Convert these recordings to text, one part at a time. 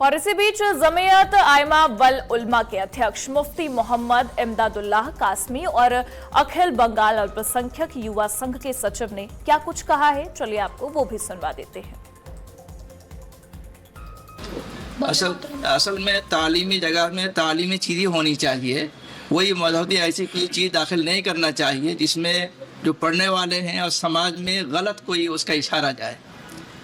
और इसी बीच जमीयत आइमा वल उलमा के अध्यक्ष मुफ्ती मोहम्मद इमदादुल्लाह कासमी और अखिल बंगाल अल्पसंख्यक युवा संघ के सचिव ने क्या कुछ कहा है, चलिए आपको वो भी सुनवा देते हैं। असल में तालीमी जगह में तालीमी चीज़ें होनी चाहिए। वही मजहबी ऐसी कोई चीज़ दाखिल नहीं करना चाहिए जिसमें जो पढ़ने वाले हैं और समाज में गलत कोई उसका इशारा जाए।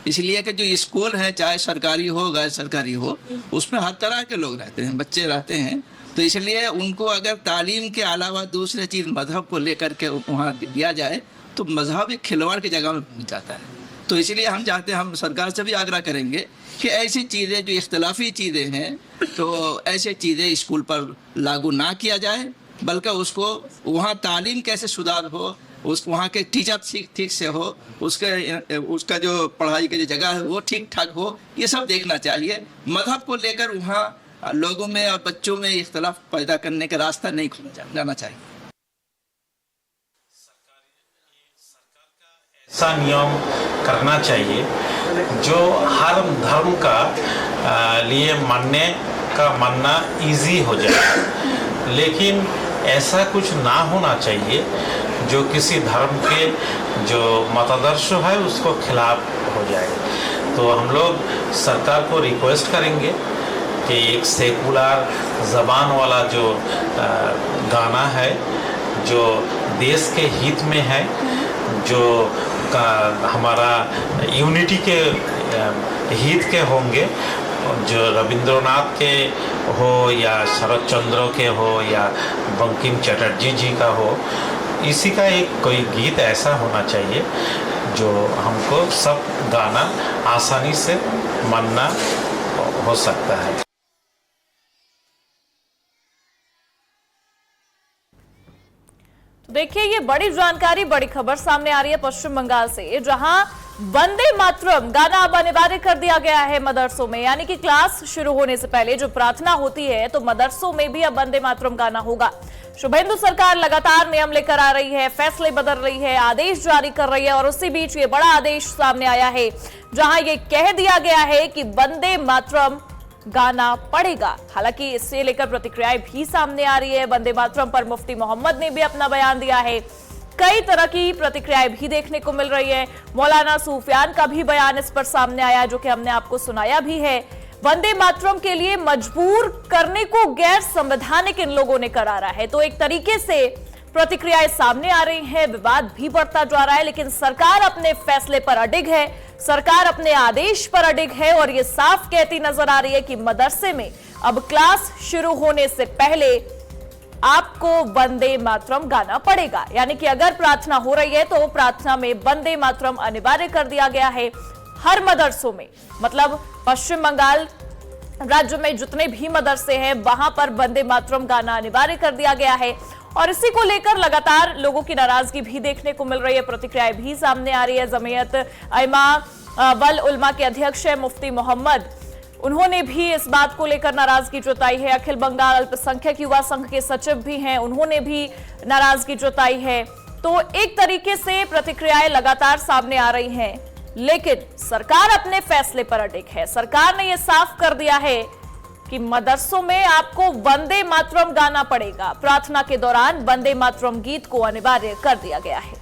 इसलिए कि जो स्कूल है, चाहे सरकारी हो गैर सरकारी हो, उसमें हर तरह के लोग रहते हैं, बच्चे रहते हैं। तो इसलिए उनको अगर तालीम के अलावा दूसरे चीज़ मजहब को लेकर के वहाँ दिया जाए तो मजहब एक खिलवाड़ की जगह में पहुँच जाता है। तो इसलिए हम चाहते हैं, हम सरकार से भी आग्रह करेंगे कि ऐसी चीज़ें जो इख्तलाफी चीज़ें हैं तो ऐसी चीज़ें स्कूल पर लागू ना किया जाए, बल्कि उसको वहाँ तालीम कैसे सुधार हो, उस वहाँ के टीचर ठीक से हो, उसका जो पढ़ाई की जो जगह है वो ठीक ठाक हो, ये सब देखना चाहिए। मजहब को लेकर वहाँ लोगों में और बच्चों में इख्तलाफ पैदा करने का रास्ता नहीं खोला जाना चाहिए। ऐसा नियम करना चाहिए जो हर धर्म का लिए मानना इजी हो जाए, लेकिन ऐसा कुछ ना होना चाहिए जो किसी धर्म के जो मतादर्श है उसको खिलाफ हो जाए। तो हम लोग सरकार को रिक्वेस्ट करेंगे कि एक सेकुलर ज़बान वाला जो गाना है जो देश के हित में है, जो हमारा यूनिटी के हित के होंगे, जो रविंद्रनाथ के हो या शरद चंद्र के हो या बंकिम चटर्जी जी का हो, इसी का एक कोई गीत ऐसा होना चाहिए जो हमको सब गाना आसानी से मानना हो सकता है। तो देखिए, ये बड़ी जानकारी, बड़ी खबर सामने आ रही है पश्चिम बंगाल से, जहां वंदे मातरम गाना अब अनिवार्य कर दिया गया है मदरसों में। यानी कि क्लास शुरू होने से पहले जो प्रार्थना होती है तो मदरसों में भी अब वंदे मातरम गाना होगा। शुभेंदु सरकार लगातार नियम लेकर आ रही है, फैसले बदल रही है, आदेश जारी कर रही है और उसी बीच ये बड़ा आदेश सामने आया है जहां ये कह दिया गया है कि वंदे मातरम गाना पड़ेगा। हालांकि इससे लेकर प्रतिक्रियाएं भी सामने आ रही है। वंदे मातरम पर मुफ्ती मोहम्मद ने भी अपना बयान दिया है। कई तरह की प्रतिक्रियाएं भी देखने को मिल रही है। मौलाना सूफियान का भी बयान इस पर सामने आया, जो कि हमने आपको सुनाया भी है। वंदे मातरम के लिए मजबूर करने को गैर संवैधानिक इन लोगों ने करारा है। तो एक तरीके से प्रतिक्रियाएं सामने आ रही हैं, विवाद भी बढ़ता जा रहा है, लेकिन सरकार अपने फैसले पर अडिग है, सरकार अपने आदेश पर अडिग है और ये साफ कहती नजर आ रही है कि मदरसे में अब क्लास शुरू होने से पहले आपको वंदे मातरम गाना पड़ेगा। यानी कि अगर प्रार्थना हो रही है तो प्रार्थना में वंदे मातरम अनिवार्य कर दिया गया है हर मदरसों में। मतलब पश्चिम बंगाल राज्य में जितने भी मदरसे हैं वहां पर वंदे मातरम गाना अनिवार्य कर दिया गया है और इसी को लेकर लगातार लोगों की नाराजगी भी देखने को मिल रही है, प्रतिक्रियाएं भी सामने आ रही है। जमीयत आइमा वल उलमा के अध्यक्ष है मुफ्ती मोहम्मद, उन्होंने भी इस बात को लेकर नाराजगी जताई है। अखिल बंगाल अल्पसंख्यक युवा संघ के सचिव भी हैं, उन्होंने भी नाराजगी जताई है। तो एक तरीके से प्रतिक्रियाएं लगातार सामने आ रही हैं, लेकिन सरकार अपने फैसले पर अडिग है। सरकार ने यह साफ कर दिया है कि मदरसों में आपको वंदे मातरम गाना पड़ेगा। प्रार्थना के दौरान वंदे मातरम गीत को अनिवार्य कर दिया गया है।